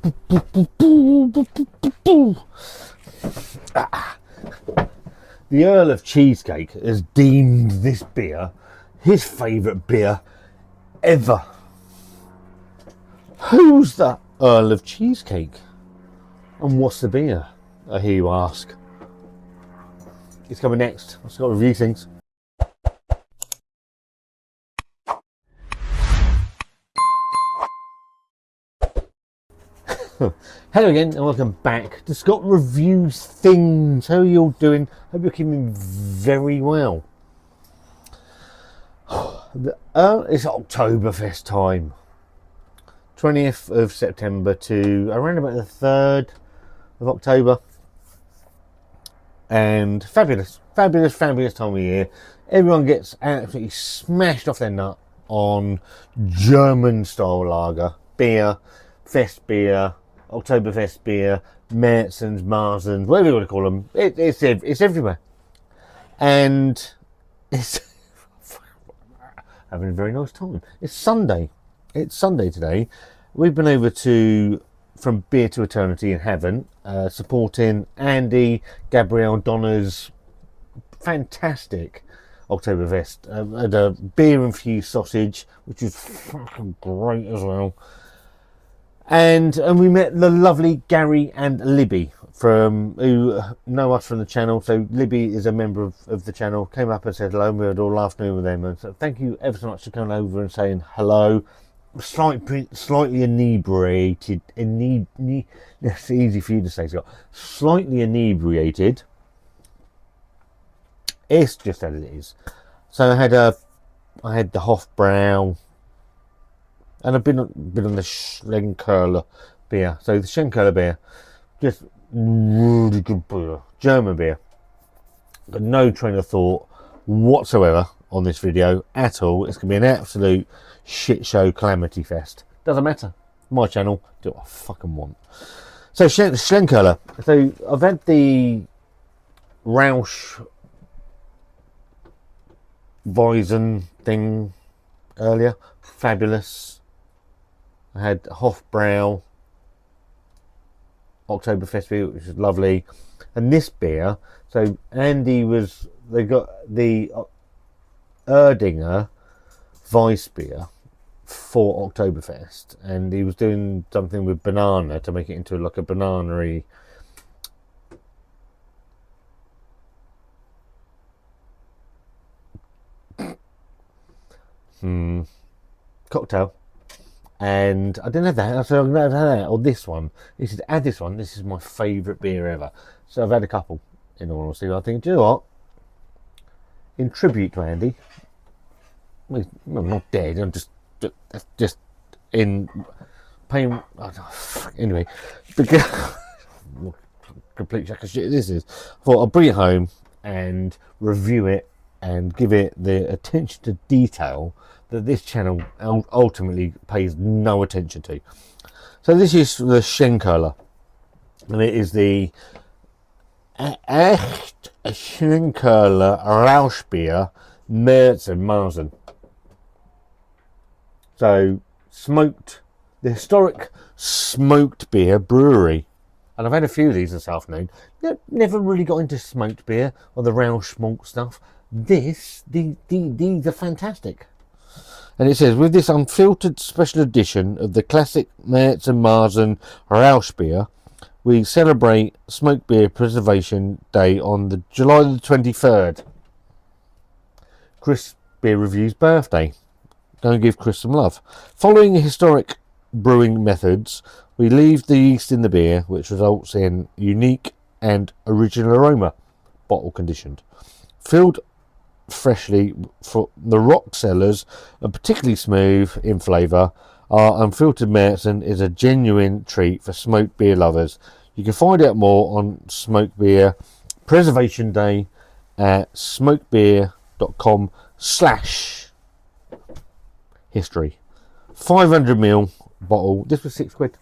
The Earl of Cheesecake has deemed this beer his favourite beer ever. Who's the Earl of Cheesecake? And what's the beer, I hear you ask? It's coming next. I've just got to review things. Hello again and welcome back to Scott Reviews Things. How are you all doing? Hope you're keeping very well. It's Oktoberfest time. 20th of September to around about the 3rd of October. And fabulous time of year. Everyone gets absolutely smashed off their nut on German style lager, beer, fest beer, Oktoberfest beer, Märzens, Marzens, whatever you want to call them. It's everywhere. And it's having a very nice time. It's Sunday. It's Sunday today. We've been over from Beer to Eternity in Heaven, supporting Andy, Gabrielle, Donna's fantastic Oktoberfest. Had a beer infused sausage, which was fucking great as well. And we met the lovely Gary and Libby who know us from the channel. So Libby is a member of the channel, came up and said hello, and we had all afternoon with them. And so thank you ever so much for coming over and saying hello. Slightly inebriated. That's easy for you to say, Scott. Slightly inebriated. It's just as it is. So I had the Hofbrau. And I've been on the Schlenkerla beer. So the Schlenkerla beer, just really good beer. German beer. Got no train of thought whatsoever on this video at all. It's going to be an absolute shit show calamity fest. Doesn't matter. My channel, do what I fucking want. So Schlenkerla. So I've had the Rauchbier Märzen thing earlier. Fabulous. I had Hofbrau Oktoberfest beer, which is lovely, and this beer. So Andy they got the Erdinger Weiss beer for Oktoberfest, and he was doing something with banana to make it into like a banana-y cocktail. And I didn't have that, so I'm glad I've had that, or this one. He said, add this one, this is my favourite beer ever. So I've had a couple, in all honesty. I think, do you know what? In tribute to Andy, well, I'm not dead, I'm just in pain. Anyway, complete jack of shit this is. I thought I'll bring it home and review it and give it the attention to detail that this channel ultimately pays no attention to. So this is the Schlenkerla, and it is the Aecht Schlenkerla Rauchbier Märzen. So the historic smoked beer brewery. And I've had a few of these this afternoon. Never really got into smoked beer or the Rauch malt stuff. These are fantastic. And it says, with this unfiltered special edition of the classic Märzen Rauchbier, we celebrate Smoked Beer Preservation Day on the July the 23rd. Chris Beer Review's birthday. Go and give Chris some love. Following historic brewing methods, we leave the yeast in the beer, which results in unique and original aroma, bottle conditioned. Filled freshly for the rock cellars and particularly smooth in flavour, our unfiltered Märzen is a genuine treat for smoked beer lovers. You can find out more on Smoked Beer Preservation Day at smokebeer.com/history. 500ml bottle. This was £6.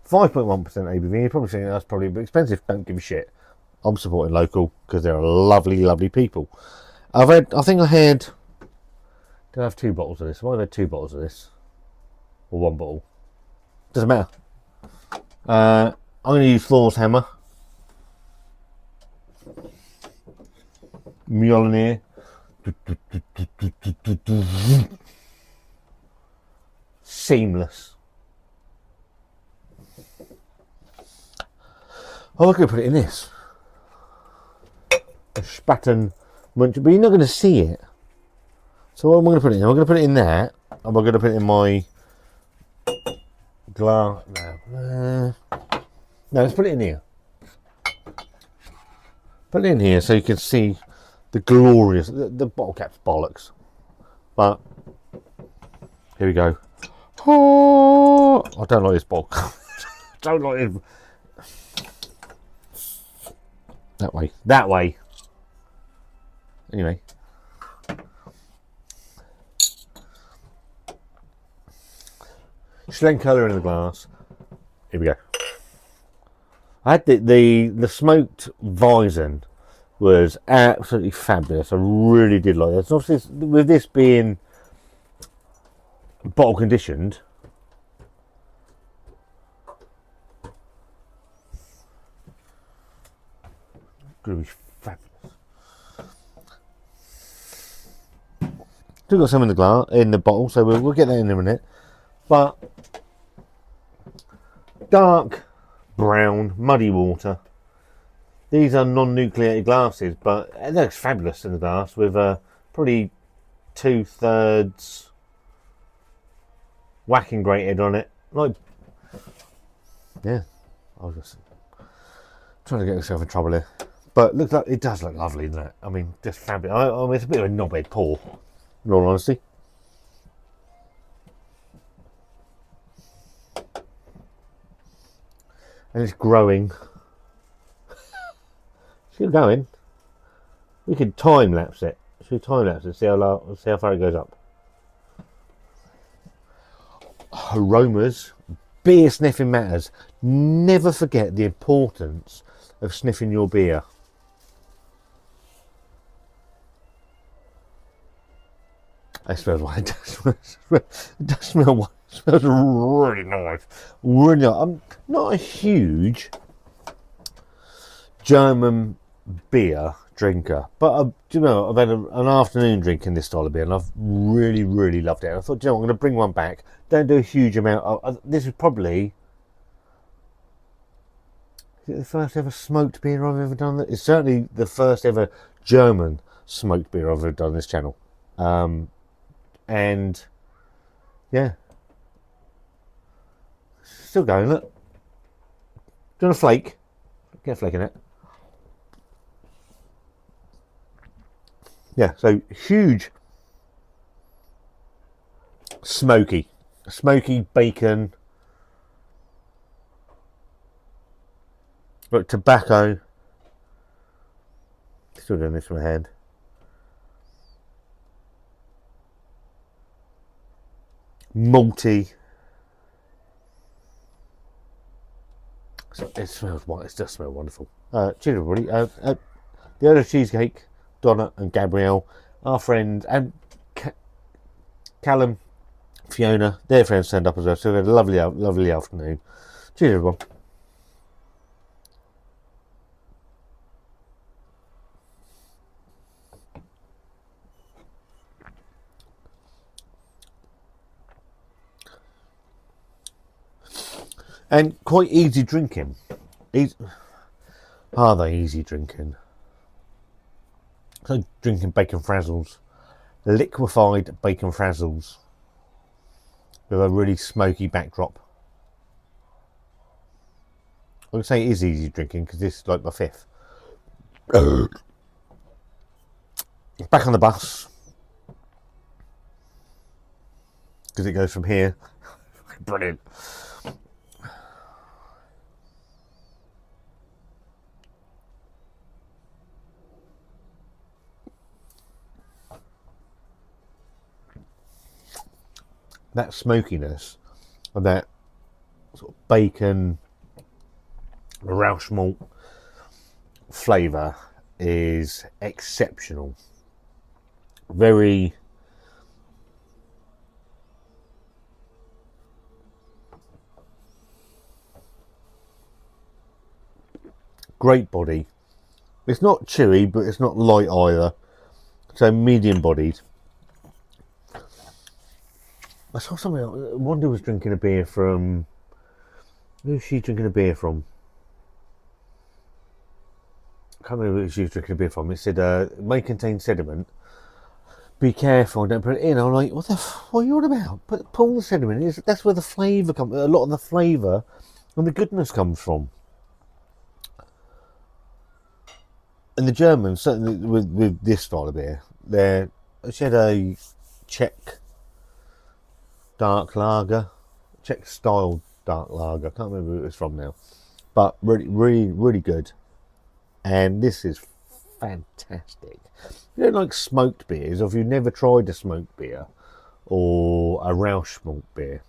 5.1% ABV. You're probably saying that's probably a bit expensive. Don't give a shit. I'm supporting local because they're lovely people. Did I have 2 bottles of this? Why have I had 2 bottles of this? Or 1 bottle? Doesn't matter. I'm going to use Thor's hammer. Mjolnir. Seamless. Oh, I'm going to put it in this. A Spaten Munch, but you're not going to see it. So what am I going to put it in? I'm going to put it in there. Am I going to put it in my glass? No. No, let's put it in here. Put it in here so you can see the glorious. The bottle cap's bollocks. But here we go. Oh, I don't like this bottle. Don't like it. That way. That way. Anyway. Schlenkerla in the glass. Here we go. I had the smoked Weizen was absolutely fabulous. I really did like that. So obviously, with this being bottle conditioned, gonna be fabulous. Still got some in the glass, in the bottle, so we'll get that in a minute. But dark brown, muddy water. These are non-nucleated glasses, but it looks fabulous in the glass with probably 2/3 whacking grated on it. Like, yeah, I was just trying to get myself in trouble here. But looks like it does look lovely, doesn't it? I mean, just fabulous. I mean, it's a bit of a knobhead pour, in all honesty. And it's growing. Still going. We could time lapse it. Should we time lapse it? See how far it goes up. Aromas. Beer sniffing matters. Never forget the importance of sniffing your beer. It smells it does smell. It smells really nice. Really nice. I'm not a huge German beer drinker, but you know, I've had an afternoon drinking this style of beer, and I've really loved it. And I thought, you know, I'm going to bring one back. Don't do a huge amount. This is probably. Is it the first ever smoked beer I've ever done? It's certainly the first ever German smoked beer I've ever done on this channel. And yeah, still going. Look, do you want a flake? Get a flake in it. Yeah, so huge smoky bacon. Look, tobacco. Still doing this with my hand. Malty. It smells. It does smell wonderful. Cheers, everybody. The other cheesecake, Donna and Gabrielle, our friends, and Callum, Fiona, their friends turned up as well. So we had a lovely afternoon. Cheers, everyone. And quite easy drinking. Are they easy drinking? So drinking bacon frazzles, liquefied bacon frazzles with a really smoky backdrop. I would say it is easy drinking because this is like my fifth. Back on the bus because it goes from here. Brilliant. That smokiness of that sort of bacon Rauch malt flavour is exceptional. Very great body. It's not chewy, but it's not light either. So medium bodied. I saw something else. Wanda was drinking a beer from... Who was she drinking a beer from? I can't remember who she was drinking a beer from. It said, may contain sediment. Be careful, don't put it in. I'm like, what are you on about? Pull the sediment. That's where the flavour comes. A lot of the flavour and the goodness comes from. And the Germans, certainly with this style of beer, she had a Czech dark lager, Czech style dark lager. I can't remember who it was from now, but really good. And this is fantastic. If you don't like smoked beers, or if you've never tried a smoked beer or a Rauch malt beer,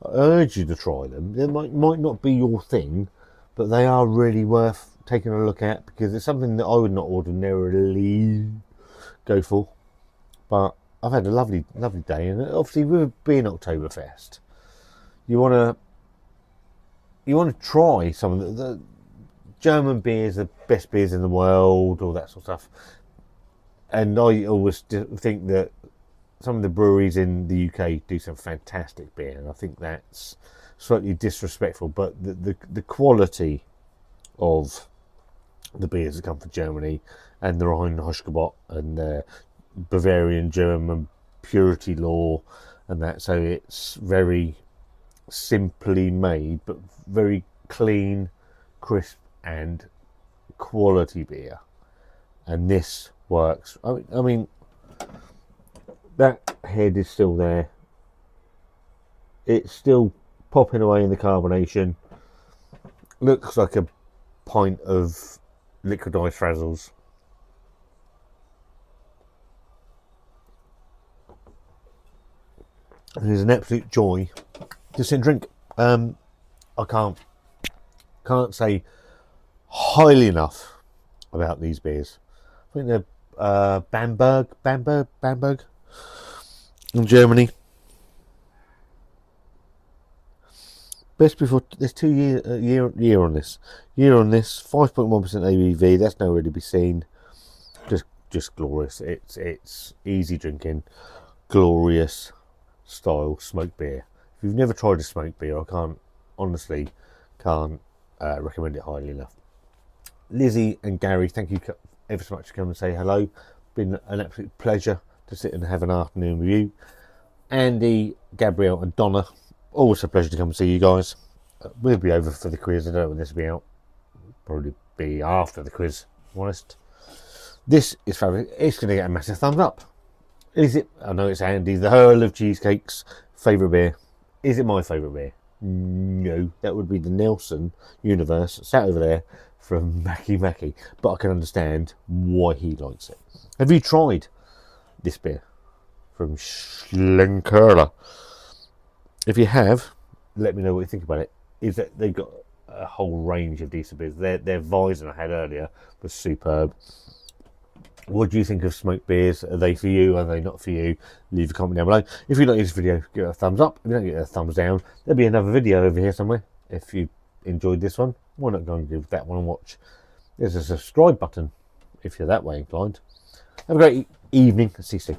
I urge you to try them. They might not be your thing, but they are really worth taking a look at, because it's something that I would not ordinarily go for. But I've had a lovely day, and obviously with it being Oktoberfest, you want to try some of the German beers, the best beers in the world, all that sort of stuff. And I always think that some of the breweries in the UK do some fantastic beer, and I think that's slightly disrespectful. But the quality of the beers that come from Germany, and the Rheinheitsgebot and the Bavarian German purity law and that, so it's very simply made but very clean, crisp and quality beer, and this works. I mean that head is still there, it's still popping away in the carbonation, looks like a pint of liquidized Frazzles. It is an absolute joy to sit and drink. I can't say highly enough about these beers. I think they're Bamberg in Germany. Best before, there's 2 year on this. 5.1% ABV. That's nowhere to be seen. Just glorious. It's easy drinking, glorious style smoked beer. If you've never tried a smoked beer, I honestly can't recommend it highly enough. Lizzie and Gary, thank you ever so much for coming and say hello. Been an absolute pleasure to sit and have an afternoon with you. Andy, Gabrielle and Donna, always a pleasure to come and see you guys. We'll be over for the quiz. I don't know when this will be out. Probably be after the quiz, if I'm honest. This is fabulous. It's going to get a massive thumbs up. Is it? I know it's Andy, the Earl of Cheesecakes, favourite beer. Is it my favourite beer? No, that would be the Nelson Universe, sat over there from Mackie. But I can understand why he likes it. Have you tried this beer from Schlenkerla? If you have, let me know what you think about it. Is that they've got a whole range of decent beers. Their Weizen I had earlier was superb. What do you think of smoked beers? Are they for you? Are they not for you? Leave a comment down below. If you like this video, give it a thumbs up. If you don't, give it a thumbs down. There'll be another video over here somewhere. If you enjoyed this one, why not go and give that one a watch? There's a subscribe button if you're that way inclined. Have a great evening. See you soon.